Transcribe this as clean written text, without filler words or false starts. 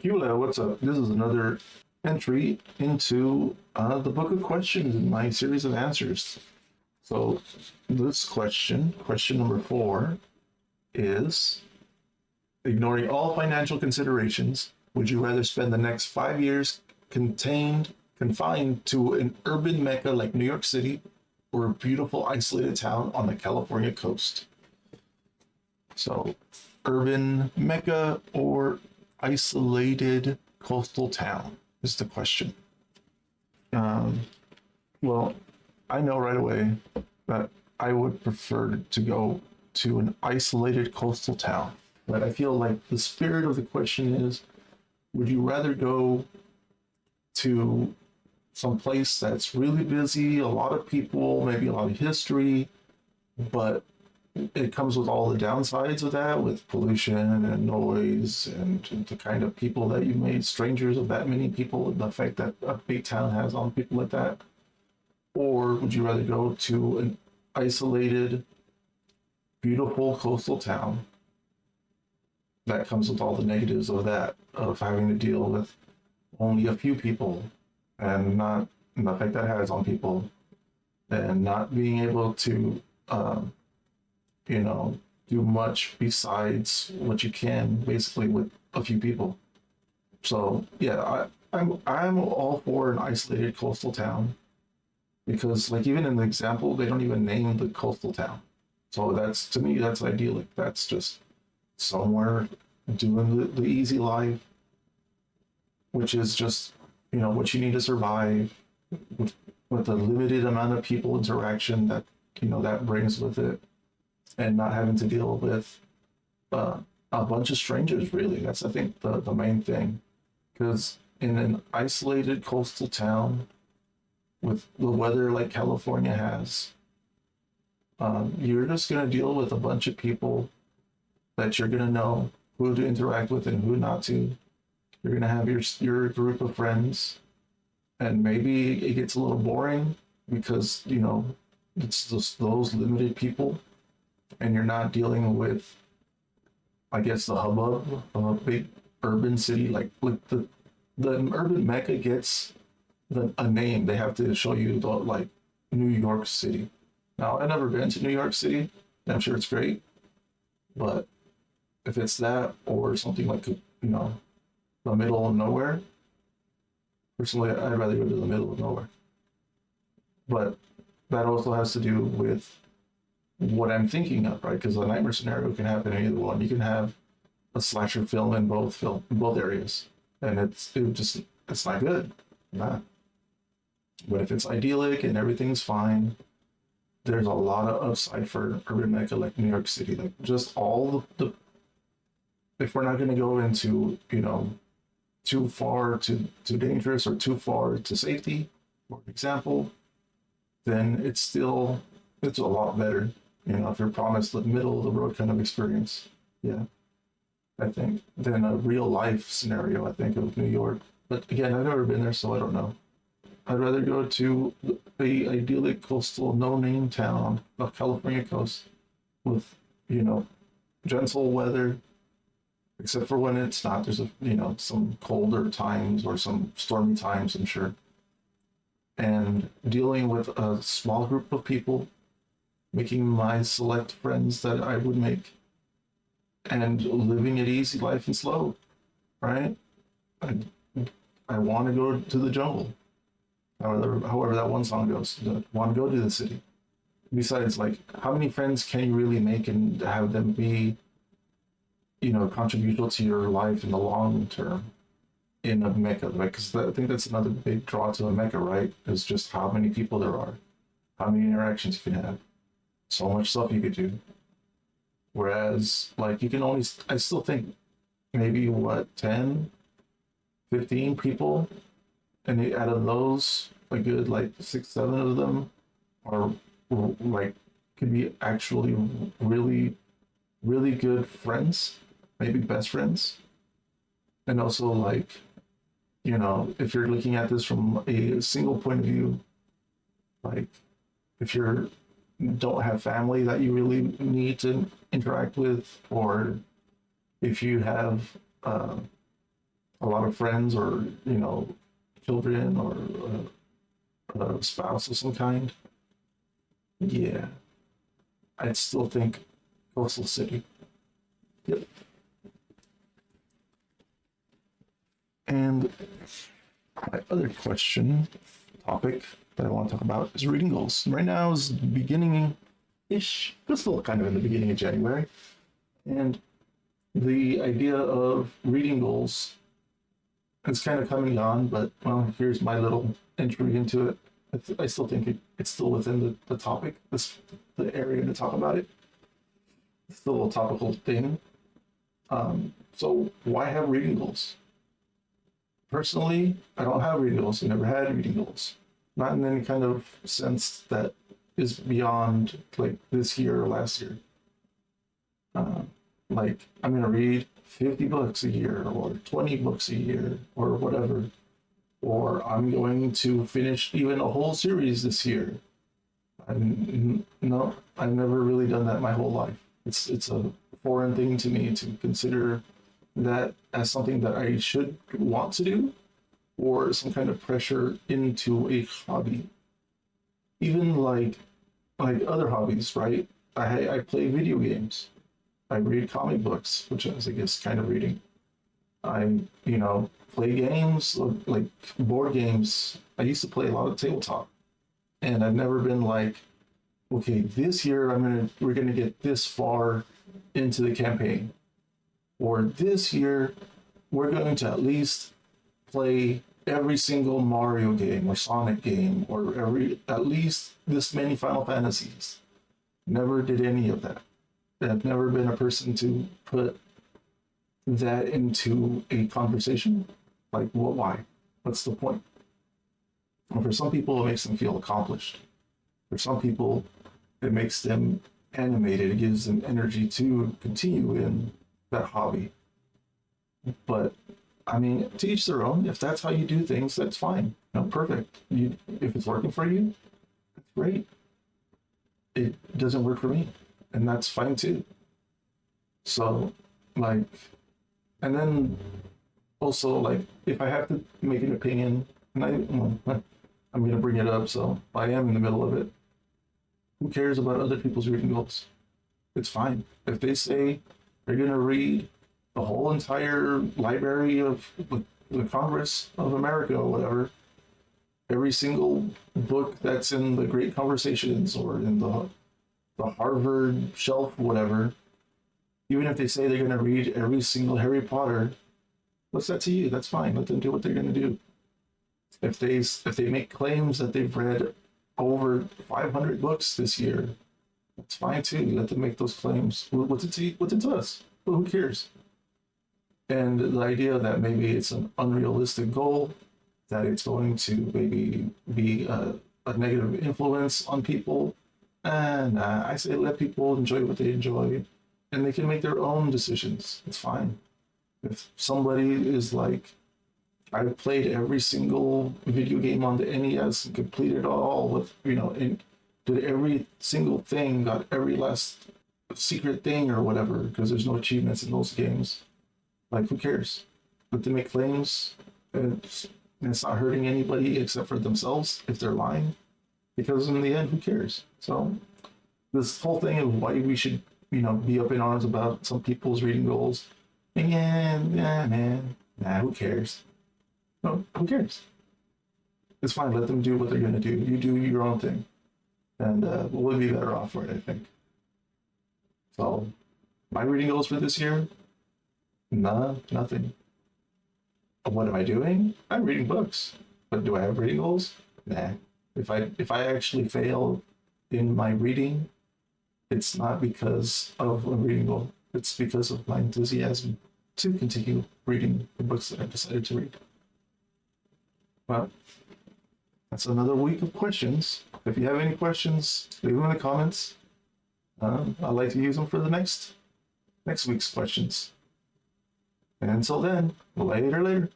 Hula, what's up? This is another entry into the book of questions in my series of answers. So, this question number 4, is ignoring all financial considerations, would you rather spend the next 5 years confined to an urban mecca like New York City or a beautiful isolated town on the California coast? So, urban mecca or isolated coastal town is the question. Um, well, I know right away that I would prefer to go to an isolated coastal town. But I feel like the spirit of the question is, would you rather go to some place that's really busy, a lot of people, maybe a lot of history, but it comes with all the downsides of that, with pollution and noise and the kind of people that you made strangers of that many people, and the effect that a big town has on people like that? Or would you rather go to an isolated, beautiful coastal town that comes with all the negatives of that, of having to deal with only a few people and not the effect that has on people, and not being able to you know, do much besides what you can basically with a few people. So yeah, I'm all for an isolated coastal town, because like even in the example they don't even name the coastal town. So that's, to me, that's idyllic. That's just somewhere doing the easy life, which is just, what you need to survive with a limited amount of people interaction that that brings with it, and not having to deal with uh, a bunch of strangers. Really, that's, I think, the main thing. Because in an isolated coastal town with the weather like California has, you're just going to deal with a bunch of people that you're going to know who to interact with and who not to. You're going to have your group of friends, and maybe it gets a little boring because it's just those limited people, and you're not dealing with, I guess, the hubbub of a big urban city. Like the urban mecca gets a name. They have to show you like New York City. Now, I've never been to New York City. I'm sure it's great, but if it's that or something like the middle of nowhere, personally, I'd rather go to the middle of nowhere. But that also has to do with what I'm thinking of, right? Because a nightmare scenario can happen in either one. You can have a slasher film in both areas, and it's not good. Not. But if it's idyllic and everything's fine, there's a lot of upside for urban mecca like New York City. Like, just all the if we're not going to go into too far too dangerous or too far to safety, for example, then it's a lot better. If you're promised the middle of the road kind of experience, yeah, I think, than a real life scenario, I think, of New York. But again, I've never been there, so I don't know. I'd rather go to the idyllic coastal no-name town on the California coast with, gentle weather, except for when it's not. There's some colder times or some stormy times, I'm sure. And dealing with a small group of people, making my select friends that I would make, and living an easy life and slow, right? I, I want to go to the jungle. However that one song goes, want to go to the city. Besides, like, how many friends can you really make and have them be, contributional to your life in the long term in a mecca? Like, because I think that's another big draw to a mecca, right? Is just how many people there are, how many interactions you can have, so much stuff you could do. Whereas, like, you can only, I still think, maybe what, 10, 15 people, and out of those, a good like 6, 7 of them are like, could be actually really, really good friends, maybe best friends. And also, like, if you're looking at this from a single point of view, like, if you don't have family that you really need to interact with, or if you have a lot of friends or, children or a spouse of some kind, yeah, I'd still think coastal city. Yep. And my other topic that I want to talk about is reading goals. Right now is beginning ish, but still kind of in the beginning of January. And the idea of reading goals is kind of coming on, but well, here's my little entry into it. I still think it's still within the topic, the area to talk about it. It's still a topical thing. So why have reading goals? Personally, I don't have reading goals. I never had reading goals. Not in any kind of sense that is beyond like this year or last year. Like I'm going to read 50 books a year or 20 books a year or whatever. Or I'm going to finish even a whole series this year. No, I've never really done that my whole life. It's a foreign thing to me to consider that as something that I should want to do or some kind of pressure into a hobby. Even like other hobbies, right? I play video games. I read comic books, which is, I guess, kind of reading. I, play games, like board games. I used to play a lot of tabletop. And I've never been like, okay, this year we're gonna get this far into the campaign. Or this year we're going to at least play every single Mario game or Sonic game or at least this many Final Fantasies. Never did any of that. I've never been a person to put that into a conversation. Like, what? Why? What's the point? And for some people, it makes them feel accomplished. For some people, it makes them animated. It gives them energy to continue in that hobby. But I mean, to each their own. If that's how you do things, that's fine. Perfect. If it's working for you, that's great. It doesn't work for me, and that's fine too. So, like, and then also, like, if I have to make an opinion, and I'm going to bring it up, so I am in the middle of it. Who cares about other people's reading goals? It's fine. If they say they're going to read the whole entire library of the Congress of America or whatever, every single book that's in the Great Conversations or in the Harvard shelf, whatever, even if they say they're going to read every single Harry Potter, what's that to you? That's fine. Let them do what they're going to do. If they make claims that they've read over 500 books this year, that's fine too. Let them make those claims. What's it to us? Well, who cares? And the idea that maybe it's an unrealistic goal, that it's going to maybe be a negative influence on people, and I say let people enjoy what they enjoy, and they can make their own decisions. It's fine. If somebody is like, I've played every single video game on the NES and completed it all with, and did every single thing, got every last secret thing or whatever, because there's no achievements in those games. Like, who cares? Let them make claims, and it's not hurting anybody except for themselves if they're lying, because in the end, who cares? So this whole thing of why we should, be up in arms about some people's reading goals, man, who cares? No, who cares? It's fine. Let them do what they're gonna do. You do your own thing, and we'll be better off for it, I think. So, my reading goals for this year? Nah, nothing. What am I doing? I'm reading books. But do I have reading goals? Nah. If I actually fail in my reading, it's not because of a reading goal. It's because of my enthusiasm to continue reading the books that I've decided to read. Well, that's another week of questions. If you have any questions, leave them in the comments. I'd like to use them for the next week's questions. And until then, later.